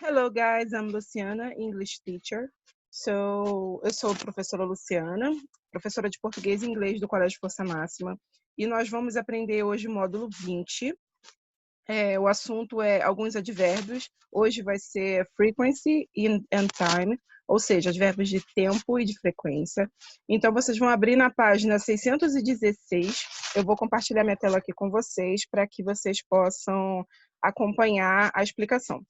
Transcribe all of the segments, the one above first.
Hello guys, I'm Luciana, English teacher. Eu sou a professora Luciana, professora de português e inglês do Colégio Força Máxima, e nós vamos aprender hoje o módulo 20. O assunto é alguns advérbios. Hoje vai ser frequency and time, ou seja, advérbios de tempo e de frequência. Então, vocês vão abrir na página 616. Eu vou compartilhar minha tela aqui com vocês para que vocês possam acompanhar a explicação.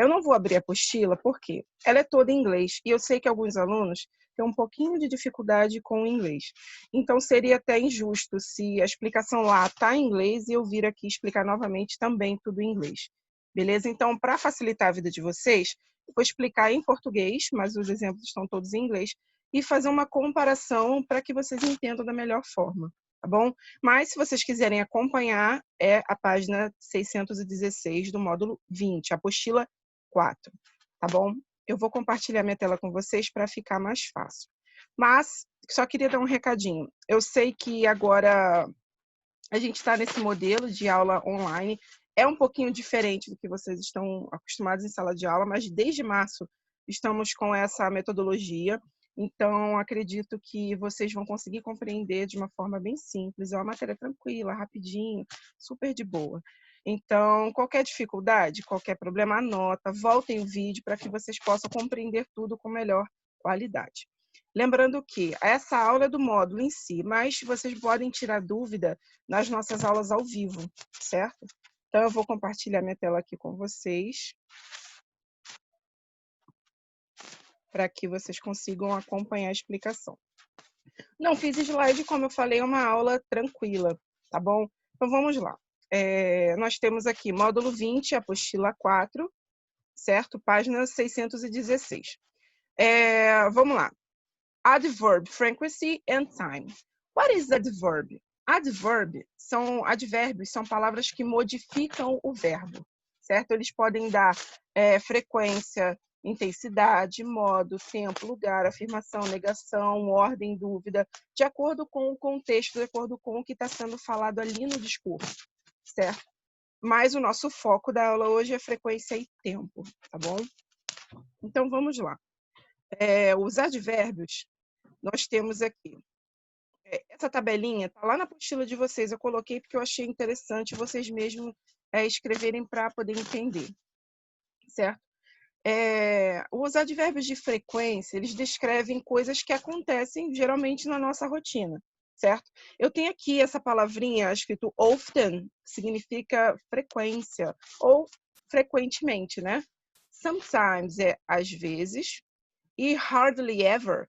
Eu não vou abrir a apostila porque ela é toda em inglês e eu sei que alguns alunos têm um pouquinho de dificuldade com o inglês. Então, seria até injusto se a explicação lá está em inglês e eu vir aqui explicar novamente também tudo em inglês. Beleza? Então, para facilitar a vida de vocês, eu vou explicar em português, mas os exemplos estão todos em inglês, e fazer uma comparação para que vocês entendam da melhor forma. Tá bom? Mas, se vocês quiserem acompanhar, é a página 616 do módulo 20, apostila 4, tá bom? Eu vou compartilhar minha tela com vocês para ficar mais fácil. Mas, só queria dar um recadinho. Eu sei que agora a gente está nesse modelo de aula online, é um pouquinho diferente do que vocês estão acostumados em sala de aula, mas desde março estamos com essa metodologia. Então, acredito que vocês vão conseguir compreender de uma forma bem simples. É uma matéria tranquila, rapidinho, super de boa. Então, qualquer dificuldade, qualquer problema, anota, voltem o vídeo para que vocês possam compreender tudo com melhor qualidade. Lembrando que essa aula é do módulo em si, mas vocês podem tirar dúvida nas nossas aulas ao vivo, certo? Então, eu vou compartilhar minha tela aqui com vocês, para que vocês consigam acompanhar a explicação. Não fiz slide, como eu falei, é uma aula tranquila, tá bom? Então, vamos lá. Nós temos aqui módulo 20, apostila 4, certo? Página 616. Vamos lá. Adverb, frequency and time. What is adverb? Advérbios são palavras que modificam o verbo, certo? Eles podem dar frequência, intensidade, modo, tempo, lugar, afirmação, negação, ordem, dúvida, de acordo com o contexto, de acordo com o que está sendo falado ali no discurso, certo? Mas o nosso foco da aula hoje é frequência e tempo, tá bom? Então, vamos lá. Os advérbios, nós temos aqui. Essa tabelinha está lá na apostila de vocês, eu coloquei porque eu achei interessante vocês mesmos escreverem para poder entender, certo? Os advérbios de frequência, eles descrevem coisas que acontecem geralmente na nossa rotina, certo? Eu tenho aqui essa palavrinha escrito often, que significa frequência, ou frequentemente, né? Sometimes é às vezes, e hardly ever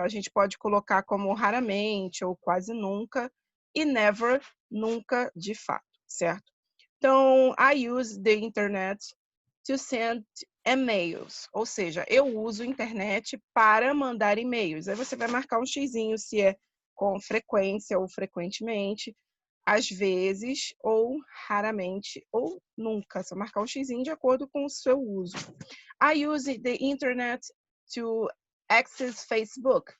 a gente pode colocar como raramente ou quase nunca, e never, nunca de fato, certo? Então, I use the internet to send emails, ou seja, eu uso a internet para mandar e-mails. Aí você vai marcar um xizinho se é com frequência ou frequentemente, às vezes ou raramente ou nunca. Só marcar um xizinho de acordo com o seu uso. I use the internet to access Facebook.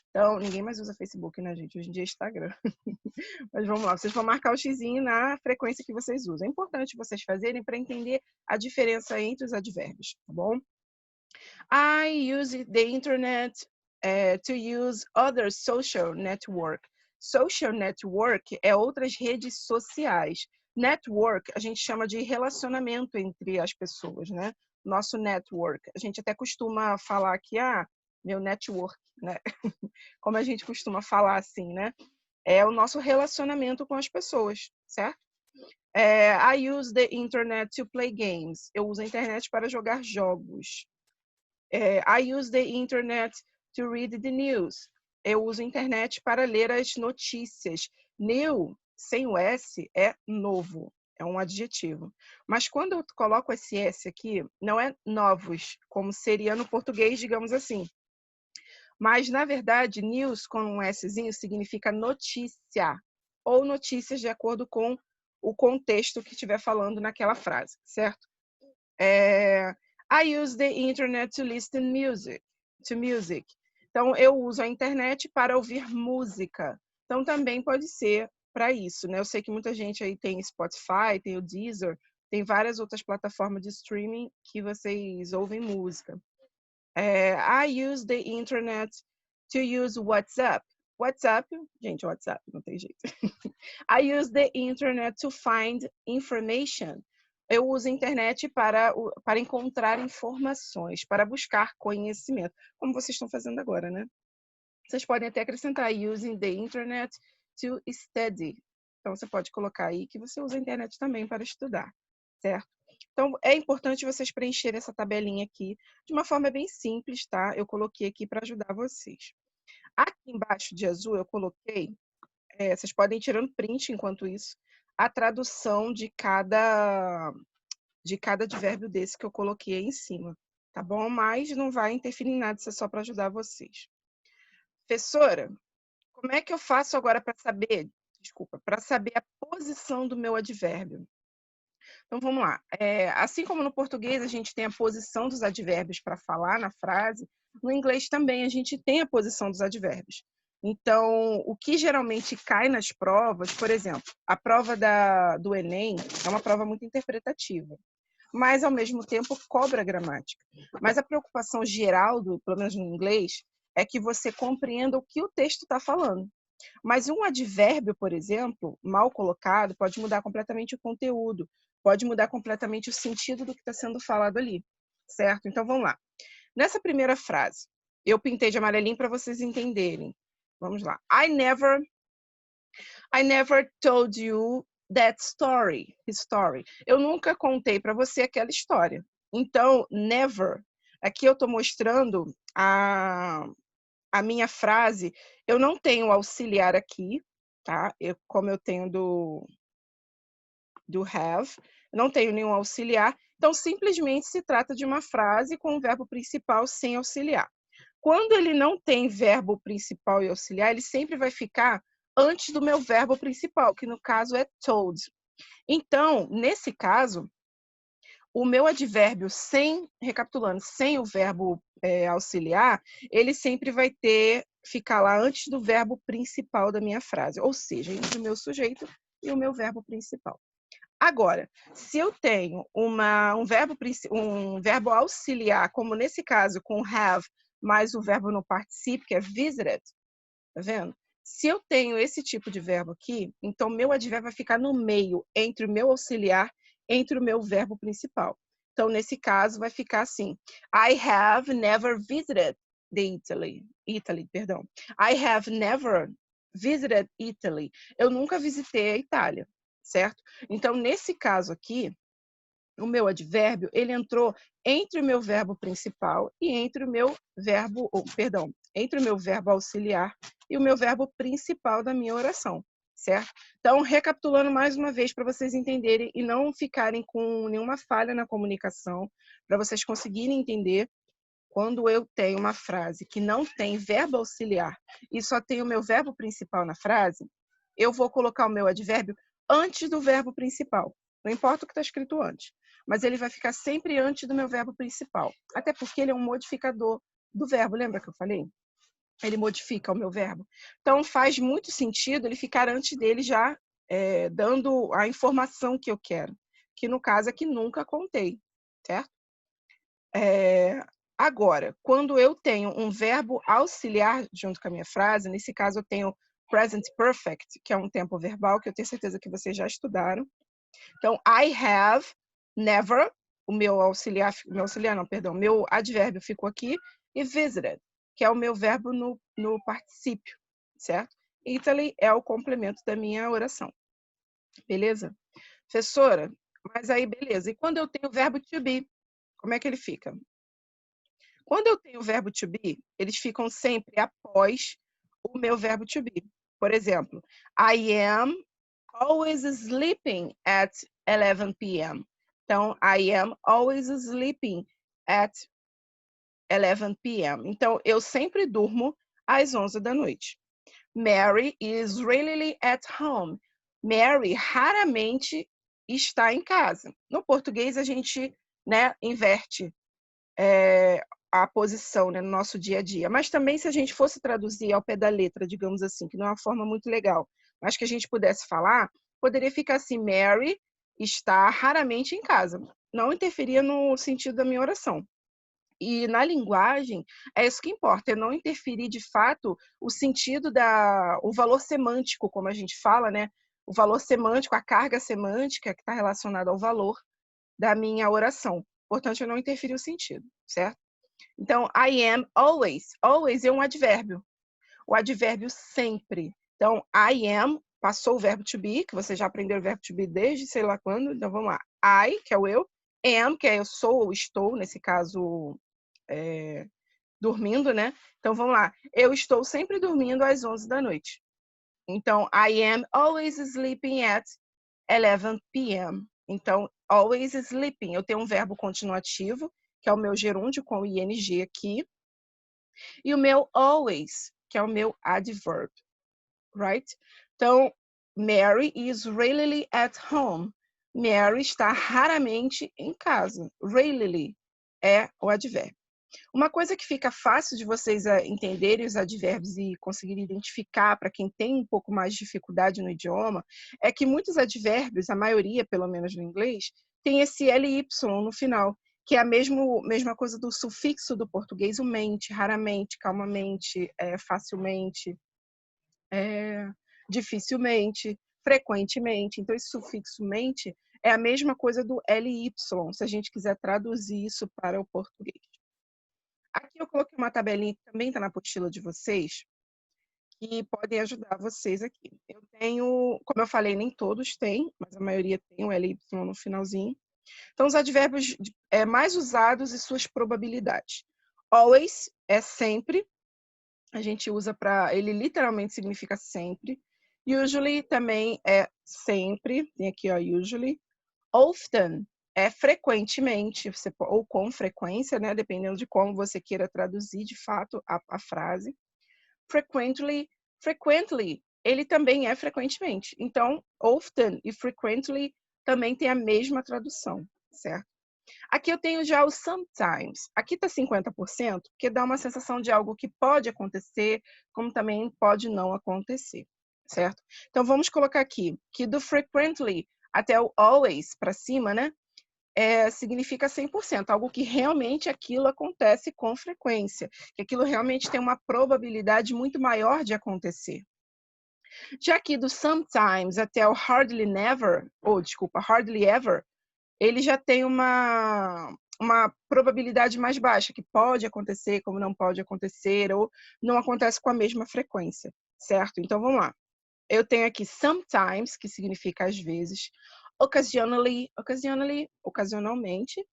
Então, ninguém mais usa Facebook, né, gente? Hoje em dia é Instagram. Mas vamos lá, vocês vão marcar o xizinho na frequência que vocês usam. É importante vocês fazerem para entender a diferença entre os advérbios, tá bom? I use the internet to use other social network. Social network é outras redes sociais. Network a gente chama de relacionamento entre as pessoas, né? Nosso network. A gente até costuma falar que, meu network, né? Como a gente costuma falar assim, né? É o nosso relacionamento com as pessoas, certo? I use the internet to play games. Eu uso a internet para jogar jogos. I use the internet to read the news. Eu uso a internet para ler as notícias. New, sem o S, é novo. É um adjetivo. Mas quando eu coloco esse S aqui, não é novos, como seria no português, digamos assim. Mas, na verdade, news com um Szinho significa notícia, ou notícias de acordo com o contexto que estiver falando naquela frase, certo? I use the internet to listen to music. Então, eu uso a internet para ouvir música. Então, também pode ser para isso, né? Eu sei que muita gente aí tem Spotify, tem o Deezer, Tem várias outras plataformas de streaming que vocês ouvem música. I use the internet to use WhatsApp. WhatsApp, gente, WhatsApp, não tem jeito. I use the internet to find information. Eu uso a internet para encontrar informações, para buscar conhecimento, como vocês estão fazendo agora, né? Vocês podem até acrescentar using the internet to study. Então, você pode colocar aí que você usa a internet também para estudar, certo? Então, é importante vocês preencherem essa tabelinha aqui de uma forma bem simples, tá? Eu coloquei aqui para ajudar vocês. Aqui embaixo de azul eu coloquei, vocês podem ir tirando print enquanto isso, a tradução de cada advérbio desse que eu coloquei aí em cima, tá bom? Mas não vai interferir em nada, isso é só para ajudar vocês. Professora, como é que eu faço agora para saber, para saber a posição do meu advérbio? Então, vamos lá. Assim como no português a gente tem a posição dos advérbios para falar na frase, no inglês também a gente tem a posição dos advérbios. Então, o que geralmente cai nas provas, por exemplo, a prova do Enem é uma prova muito interpretativa, mas, ao mesmo tempo, cobra gramática. Mas a preocupação geral, pelo menos no inglês, é que você compreenda o que o texto está falando. Mas um advérbio, por exemplo, mal colocado, pode mudar completamente o conteúdo, pode mudar completamente o sentido do que está sendo falado ali, certo? Então, vamos lá. Nessa primeira frase, eu pintei de amarelinho para vocês entenderem. Vamos lá. I never told you that story. Eu nunca contei para você aquela história. Então, never. Aqui eu estou mostrando a minha frase. Eu não tenho auxiliar aqui, tá? Como eu tenho do have, não tenho nenhum auxiliar. Então, simplesmente se trata de uma frase com o verbo principal sem auxiliar. Quando ele não tem verbo principal e auxiliar, ele sempre vai ficar antes do meu verbo principal, que no caso é told. Então, nesse caso, o meu advérbio recapitulando, sem o verbo auxiliar, ele sempre vai ficar lá antes do verbo principal da minha frase, ou seja, entre o meu sujeito e o meu verbo principal. Agora, se eu tenho um verbo auxiliar, como nesse caso com have, mais o verbo no particípio, que é visited, tá vendo? Se eu tenho esse tipo de verbo aqui, então meu advérbio vai ficar no meio, entre o meu auxiliar, entre o meu verbo principal. Então, nesse caso, vai ficar assim: I have never visited Italy. I have never visited Italy. Eu nunca visitei a Itália, certo? Então, nesse caso aqui, o meu advérbio, ele entrou entre o meu verbo principal e entre o meu verbo, entre o meu verbo auxiliar e o meu verbo principal da minha oração, certo? Então, recapitulando mais uma vez para vocês entenderem e não ficarem com nenhuma falha na comunicação, para vocês conseguirem entender, quando eu tenho uma frase que não tem verbo auxiliar e só tem o meu verbo principal na frase, eu vou colocar o meu advérbio antes do verbo principal. Não importa o que está escrito antes, mas ele vai ficar sempre antes do meu verbo principal. Até porque ele é um modificador do verbo, lembra que eu falei? Ele modifica o meu verbo. Então, faz muito sentido ele ficar antes dele já dando a informação que eu quero, que no caso é que nunca contei, certo? Agora, quando eu tenho um verbo auxiliar junto com a minha frase, nesse caso eu tenho present perfect, que é um tempo verbal, que eu tenho certeza que vocês já estudaram. Então, I have never, meu advérbio ficou aqui, e visited, que é o meu verbo no particípio, certo? Italy é o complemento da minha oração. Beleza? Professora, mas aí beleza. E quando eu tenho o verbo to be, como é que ele fica? Quando eu tenho o verbo to be, eles ficam sempre após o meu verbo to be. Por exemplo, I am always sleeping at 11 p.m. Então, I am always sleeping at 11 p.m. Então, eu sempre durmo às 11 da noite. Mary is rarely at home. Mary raramente está em casa. No português, a gente inverte a posição no nosso dia a dia. Mas também, se a gente fosse traduzir ao pé da letra, digamos assim, que não é uma forma muito legal, mas que a gente pudesse falar, poderia ficar assim: Mary está raramente em casa. Não interferia no sentido da minha oração. E na linguagem, é isso que importa, é não interferir de fato o sentido o valor semântico, como a gente fala, né? O valor semântico, a carga semântica que está relacionada ao valor da minha oração. Portanto, eu não interferi o sentido, certo? Então, I am always. Always é um advérbio. O advérbio sempre. Então, I am, passou o verbo to be, que você já aprendeu o verbo to be desde sei lá quando. Então, vamos lá. I, que é o eu. Am, que é eu sou ou estou, nesse caso, dormindo, né? Então, vamos lá. Eu estou sempre dormindo às 11 da noite. Então, I am always sleeping at 11 p.m. Então, always sleeping. Eu tenho um verbo continuativo, que é o meu gerúndio com o ing aqui. E o meu always, que é o meu adverb, right? Então, Mary is rarely at home. Mary está raramente em casa. Rarely é o advérbio. Uma coisa que fica fácil de vocês entenderem os advérbios e conseguirem identificar para quem tem um pouco mais de dificuldade no idioma, é que muitos advérbios, a maioria, pelo menos no inglês, tem esse ly no final, que é a mesma coisa do sufixo do português, o mente, raramente, calmamente, facilmente, dificilmente, frequentemente. Então, esse sufixo mente é a mesma coisa do ly, se a gente quiser traduzir isso para o português. Aqui eu coloquei uma tabelinha que também está na apostila de vocês, que podem ajudar vocês aqui. Eu tenho, como eu falei, nem todos têm, mas a maioria tem o ly no finalzinho. Então, os advérbios mais usados e suas probabilidades. Always é sempre, a gente usa para, ele literalmente significa sempre. Usually também é sempre, tem aqui, ó, usually. Often é frequentemente, ou com frequência, né, dependendo de como você queira traduzir de fato a frase. Frequently, ele também é frequentemente. Então, often e frequently também tem a mesma tradução, certo? Aqui eu tenho já o sometimes. Aqui está 50%, porque dá uma sensação de algo que pode acontecer, como também pode não acontecer, certo? Então, vamos colocar aqui que do frequently até o always para cima, né? Significa 100%, algo que realmente aquilo acontece com frequência, que aquilo realmente tem uma probabilidade muito maior de acontecer. Já aqui do sometimes até o hardly never, hardly ever, ele já tem uma probabilidade mais baixa, que pode acontecer, como não pode acontecer, ou não acontece com a mesma frequência, certo? Então, vamos lá. Eu tenho aqui sometimes, que significa às vezes, ocasionalmente,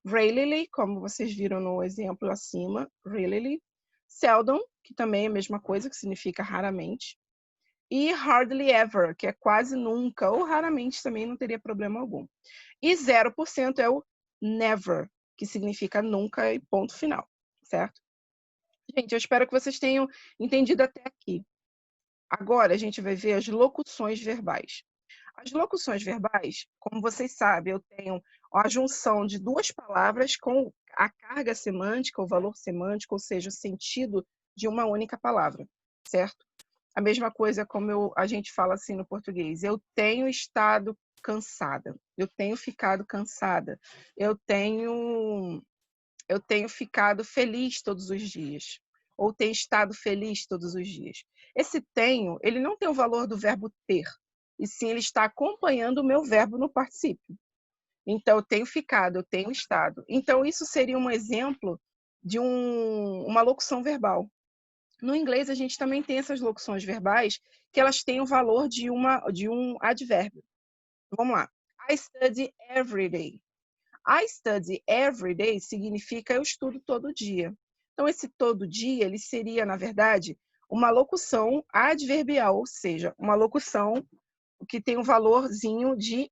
rarely, como vocês viram no exemplo acima, rarely, seldom, que também é a mesma coisa, que significa raramente, e hardly ever, que é quase nunca, ou raramente também não teria problema algum. E 0% é o never, que significa nunca e ponto final, certo? Gente, eu espero que vocês tenham entendido até aqui. Agora a gente vai ver as locuções verbais. As locuções verbais, como vocês sabem, eu tenho a junção de duas palavras com a carga semântica, o valor semântico, ou seja, o sentido de uma única palavra, certo? A mesma coisa como a gente fala assim no português. Eu tenho estado cansada. Eu tenho ficado cansada. Eu tenho ficado feliz todos os dias. Ou tenho estado feliz todos os dias. Esse tenho, ele não tem o valor do verbo ter. E sim, ele está acompanhando o meu verbo no particípio. Então, eu tenho ficado, eu tenho estado. Então, isso seria um exemplo de uma locução verbal. No inglês, a gente também tem essas locuções verbais que elas têm o valor de um advérbio. Vamos lá. I study every day. I study every day significa eu estudo todo dia. Então, esse todo dia, ele seria, na verdade, uma locução adverbial, ou seja, uma locução que tem um valorzinho de,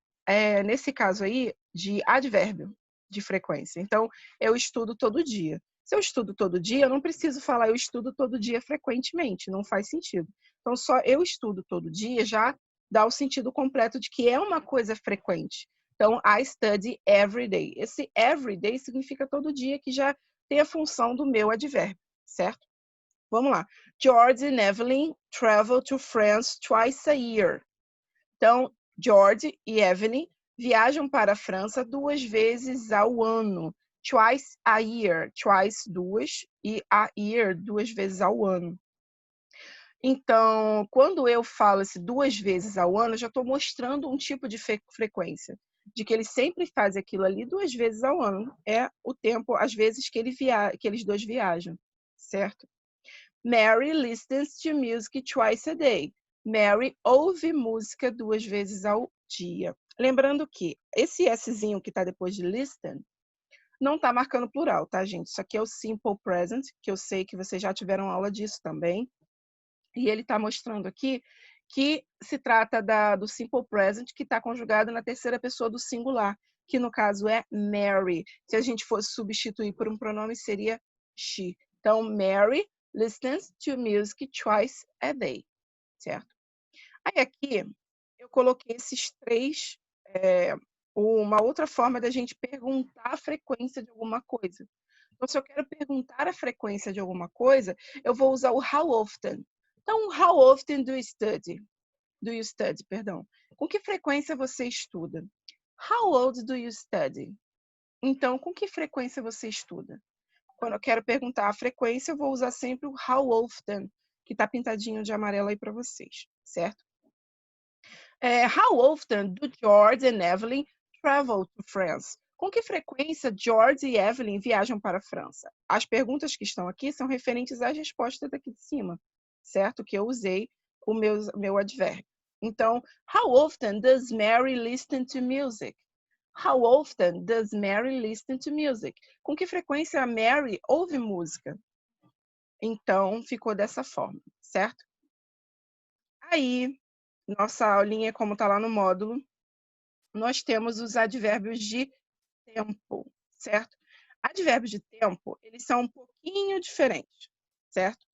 nesse caso aí, de advérbio de frequência. Então, eu estudo todo dia. Se eu estudo todo dia, eu não preciso falar eu estudo todo dia frequentemente, não faz sentido. Então, só eu estudo todo dia já dá o sentido completo de que é uma coisa frequente. Então, I study every day. Esse every day significa todo dia, que já tem a função do meu advérbio, certo? Vamos lá. George and Evelyn travel to France twice a year. Então, George e Evelyn viajam para a França 2 vezes ao ano. Twice a year. Twice, 2, e a year, 2 vezes ao ano. Então, quando eu falo esse 2 vezes ao ano, eu já estou mostrando um tipo de frequência, de que eles sempre fazem aquilo ali 2 vezes ao ano. É o tempo, às vezes, que eles dois viajam, certo? Mary listens to music twice a day. Mary ouve música 2 vezes ao dia. Lembrando que esse Szinho que está depois de listen não está marcando plural, tá, gente? Isso aqui é o simple present, que eu sei que vocês já tiveram aula disso também. E ele está mostrando aqui que se trata do simple present, que está conjugado na terceira pessoa do singular, que no caso é Mary. Se a gente fosse substituir por um pronome, seria she. Então, Mary listens to music twice a day, certo? Aí aqui eu coloquei esses 3, uma outra forma da gente perguntar a frequência de alguma coisa. Então, se eu quero perguntar a frequência de alguma coisa, eu vou usar o how often. Então, how often do you study? Do you study, perdão. Com que frequência você estuda? How old do you study? Então, com que frequência você estuda? Quando eu quero perguntar a frequência, eu vou usar sempre o how often, que está pintadinho de amarelo aí para vocês, certo? How often do George and Evelyn travel to France? Com que frequência George e Evelyn viajam para a França? As perguntas que estão aqui são referentes às respostas daqui de cima, certo? Que eu usei o meu advérbio. Então, how often does Mary listen to music? How often does Mary listen to music? Com que frequência a Mary ouve música? Então, ficou dessa forma, certo? Aí, nossa aulinha, como está lá no módulo, nós temos os advérbios de tempo, certo? Advérbios de tempo, eles são um pouquinho diferentes, certo?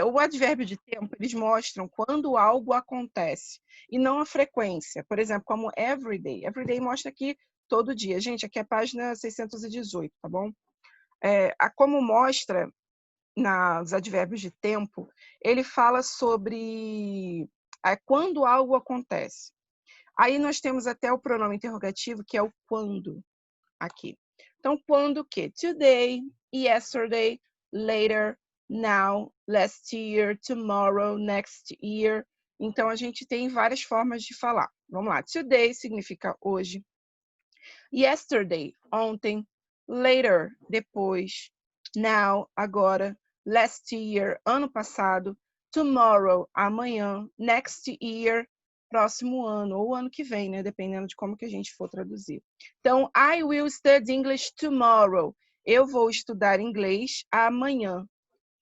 O advérbio de tempo, eles mostram quando algo acontece e não a frequência. Por exemplo, como everyday. Everyday mostra aqui todo dia. Gente, aqui é a página 618, tá bom? Como mostra nos advérbios de tempo, ele fala sobre quando algo acontece. Aí nós temos até o pronome interrogativo, que é o quando, aqui. Então, quando o quê? Today, yesterday, later, now, last year, tomorrow, next year. Então, a gente tem várias formas de falar. Vamos lá. Today significa hoje. Yesterday, ontem. Later, depois. Now, agora. Last year, ano passado. Tomorrow, amanhã. Next year, próximo ano, ou ano que vem, né? Dependendo de como que a gente for traduzir. Então, I will study English tomorrow. Eu vou estudar inglês amanhã.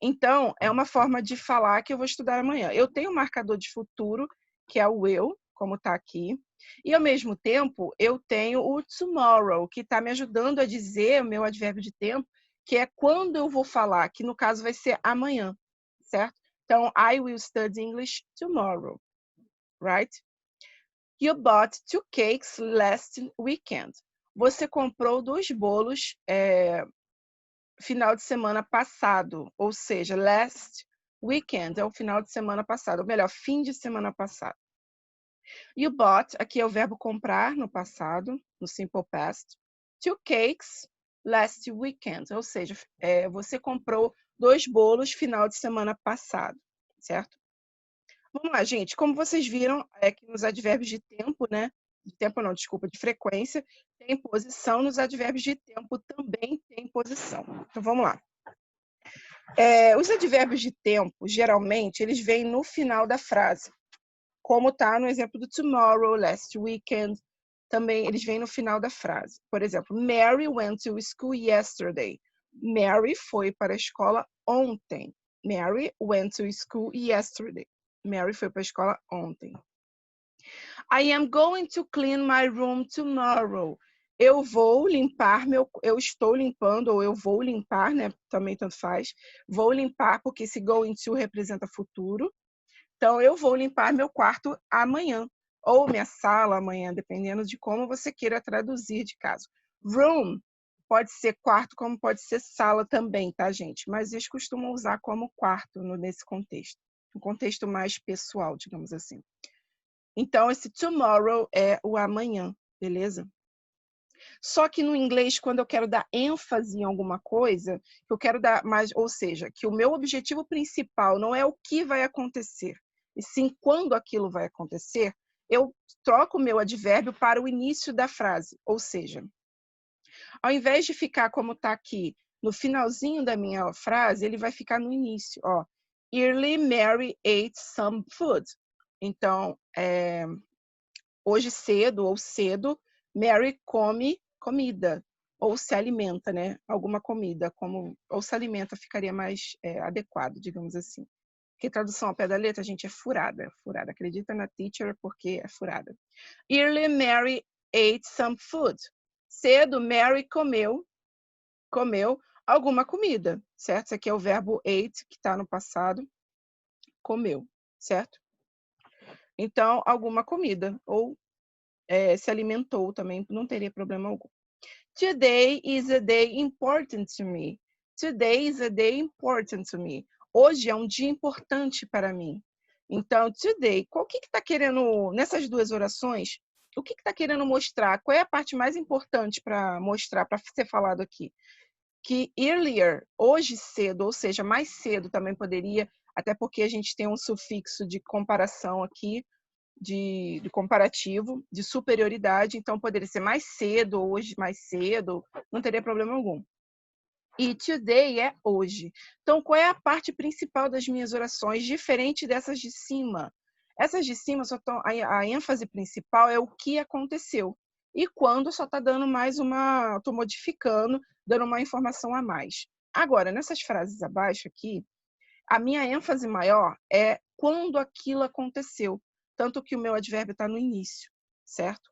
Então, é uma forma de falar que eu vou estudar amanhã. Eu tenho um marcador de futuro, que é o will, como está aqui. E, ao mesmo tempo, eu tenho o tomorrow, que está me ajudando a dizer o meu advérbio de tempo, que é quando eu vou falar, que no caso vai ser amanhã, certo? Então, I will study English tomorrow, right? You bought 2 cakes last weekend. Você comprou 2 bolos final de semana passado, ou seja, last weekend é o final de semana passado, ou melhor, fim de semana passado. You bought, aqui é o verbo comprar no passado, no simple past. 2 cakes last weekend, ou seja, você comprou 2 bolos final de semana passado, certo? Vamos lá, gente. Como vocês viram, que nos advérbios de tempo, né? De tempo não, desculpa, de frequência, tem posição. Nos advérbios de tempo também tem posição. Então, vamos lá. Os advérbios de tempo, geralmente, eles vêm no final da frase. Como está no exemplo do tomorrow, last weekend. Também eles vêm no final da frase. Por exemplo, Mary went to school yesterday. Mary foi para a escola ontem. Mary went to school yesterday. Mary foi para a escola ontem. I am going to clean my room tomorrow. Eu vou limpar eu estou limpando, ou eu vou limpar, né? Também tanto faz. Vou limpar, porque esse going to representa futuro. Então, eu vou limpar meu quarto amanhã. Ou minha sala amanhã, dependendo de como você queira traduzir de caso. Room pode ser quarto, como pode ser sala também, tá, gente? Mas eles costumam usar como quarto nesse contexto. Um contexto mais pessoal, digamos assim. Então, esse tomorrow é o amanhã, beleza? Só que no inglês, quando eu quero dar ênfase em alguma coisa, eu quero dar mais, ou seja, que o meu objetivo principal não é o que vai acontecer, e sim quando aquilo vai acontecer, eu troco o meu advérbio para o início da frase, ou seja, ao invés de ficar como está aqui no finalzinho da minha frase, ele vai ficar no início, ó. Early Mary ate some food. Então, hoje cedo ou cedo, Mary come comida ou se alimenta, né? Alguma comida, como ou se alimenta ficaria mais adequado, digamos assim. Porque tradução ao pé da letra, gente, é furada, furada. Acredita na teacher porque é furada. Early Mary ate some food. Cedo, Mary comeu alguma comida, certo? Isso aqui é o verbo ate, que está no passado, comeu, certo? Então, alguma comida, ou se alimentou também, não teria problema algum. Today is a day important to me. Today is a day important to me. Hoje é um dia importante para mim. Então, today, o que está querendo, nessas duas orações, o que está querendo mostrar? Qual é a parte mais importante para mostrar, para ser falado aqui? Que earlier, hoje cedo, ou seja, mais cedo também poderia, até porque a gente tem um sufixo de comparação aqui, de comparativo, de superioridade, então poderia ser mais cedo, hoje mais cedo, não teria problema algum. E today é hoje. Então, qual é a parte principal das minhas orações, diferente dessas de cima? Essas de cima, a ênfase principal é o que aconteceu. E quando só está dando mais uma, estou modificando, dando uma informação a mais. Agora, nessas frases abaixo aqui, a minha ênfase maior é quando aquilo aconteceu. Tanto que o meu advérbio está no início, certo?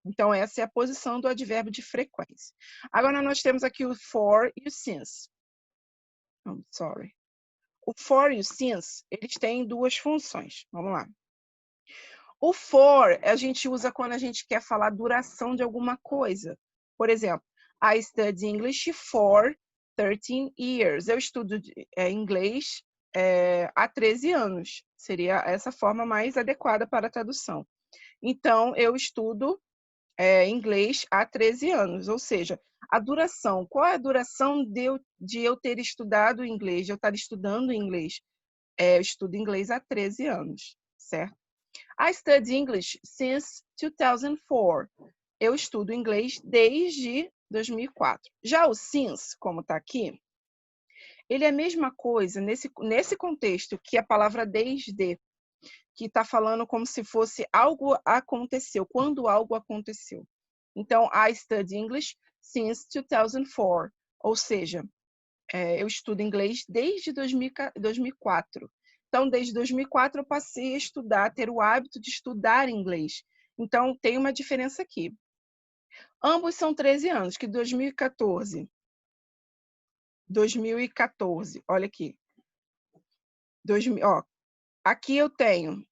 Então, essa é a posição do advérbio de frequência. Agora, nós temos aqui o for e o since. Sorry. O for e o since, eles têm duas funções. Vamos lá. O for, a gente usa quando a gente quer falar duração de alguma coisa. Por exemplo, I study English for 13 years. Eu estudo inglês há 13 anos. Seria essa forma mais adequada para a tradução. Então, eu estudo inglês há 13 anos, ou seja, a duração. Qual é a duração de eu ter estudado inglês, de eu estar estudando inglês? Eu estudo inglês há 13 anos, certo? I study English since 2004. Eu estudo inglês desde 2004. Já o since, como está aqui, ele é a mesma coisa nesse contexto que a palavra desde, que está falando como se fosse algo aconteceu, quando algo aconteceu. Então, I study English since 2004, ou seja, eu estudo inglês desde 2004. Então, desde 2004 eu passei a estudar, ter o hábito de estudar inglês. Então, tem uma diferença aqui. Ambos são 13 anos, que 2014, olha aqui. Aqui eu tenho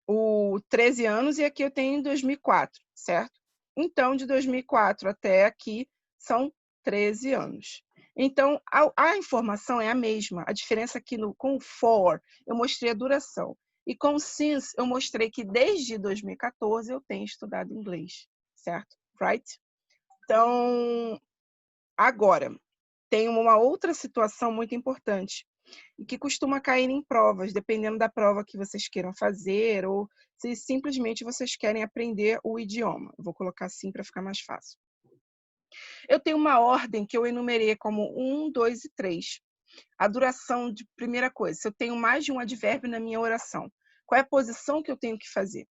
o 13 anos e aqui eu tenho 2004, certo? Então, de 2004 até aqui são 13 anos. Então, a informação é a mesma. A diferença aqui com o for, eu mostrei a duração. E com o since, eu mostrei que desde 2014 eu tenho estudado inglês, certo? Right? Então, agora, tem uma outra situação muito importante e que costuma cair em provas, dependendo da prova que vocês queiram fazer ou se simplesmente vocês querem aprender o idioma. Eu vou colocar assim para ficar mais fácil. Eu tenho uma ordem que eu enumerei como 1, 2 e 3. A duração de primeira coisa, se eu tenho mais de um advérbio na minha oração, qual é a posição que eu tenho que fazer?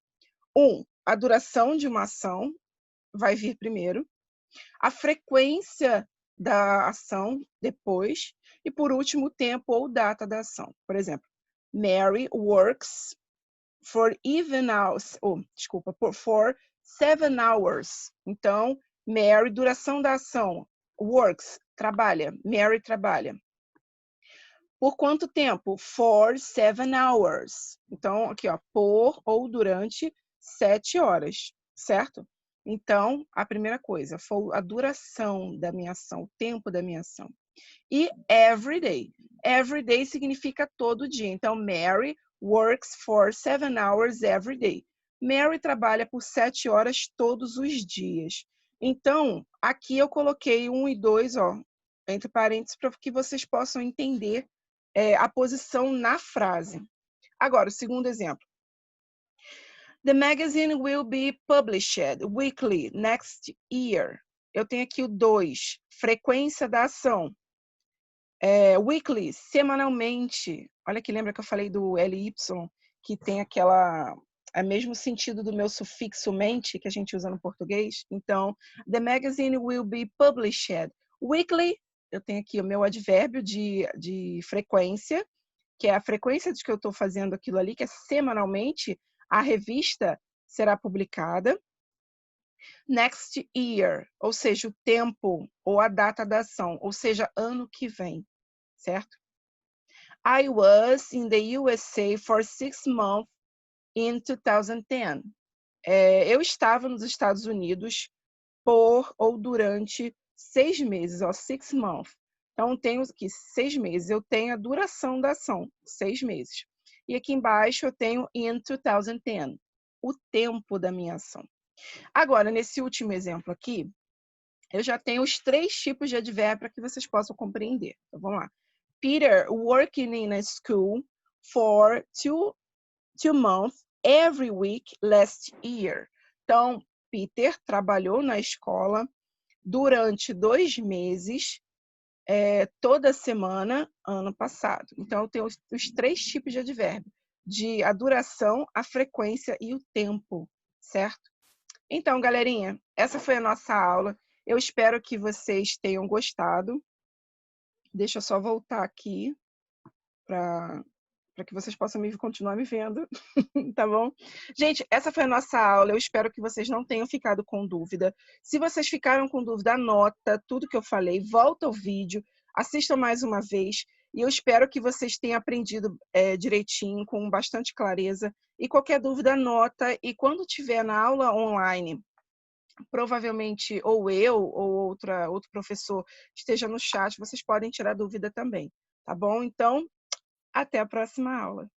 1, a duração de uma ação vai vir primeiro. A frequência da ação depois, e por último, o tempo ou data da ação. Por exemplo, Mary works for 7 hours. Então, Mary, duração da ação, works, trabalha, Mary trabalha. Por quanto tempo? For 7 hours. Então, aqui, ó, por ou durante 7 horas, certo? Então, a primeira coisa foi a duração da minha ação, o tempo da minha ação. E every day. Every day significa todo dia. Então, Mary works for 7 hours every day. Mary trabalha por 7 horas todos os dias. Então, aqui eu coloquei 1 e 2, ó, entre parênteses, para que vocês possam entender a posição na frase. Agora, o segundo exemplo. The magazine will be published weekly next year. Eu tenho aqui o 2, frequência da ação. Weekly, semanalmente. Olha que lembra que eu falei do LY, que tem é mesmo sentido do meu sufixo mente, que a gente usa no português. Então, the magazine will be published weekly. Eu tenho aqui o meu advérbio de frequência, que é a frequência de que eu estou fazendo aquilo ali, que é semanalmente, a revista será publicada. Next year, ou seja, o tempo ou a data da ação, ou seja, ano que vem, certo? I was in the USA for 6 months in 2010. Eu estava nos Estados Unidos por ou durante 6 meses, ó, 6 months. Então, tenho aqui 6 meses. Eu tenho a duração da ação, 6 meses. E aqui embaixo eu tenho in 2010, o tempo da minha ação. Agora, nesse último exemplo aqui, eu já tenho os 3 tipos de advérbio para que vocês possam compreender. Então, vamos lá. Peter working in a school for two months every week last year. Então, Peter trabalhou na escola durante 2 meses, toda semana, ano passado. Então, eu tenho os 3 tipos de advérbio, a duração, a frequência e o tempo, certo? Então, galerinha, essa foi a nossa aula. Eu espero que vocês tenham gostado. Deixa eu só voltar aqui para que vocês possam continuar me vendo, tá bom? Gente, essa foi a nossa aula. Eu espero que vocês não tenham ficado com dúvida. Se vocês ficaram com dúvida, anota tudo que eu falei, volta ao vídeo, assistam mais uma vez. E eu espero que vocês tenham aprendido direitinho, com bastante clareza. E qualquer dúvida, anota. E quando tiver na aula online, provavelmente ou eu ou outro professor esteja no chat, vocês podem tirar dúvida também, tá bom? Então, até a próxima aula.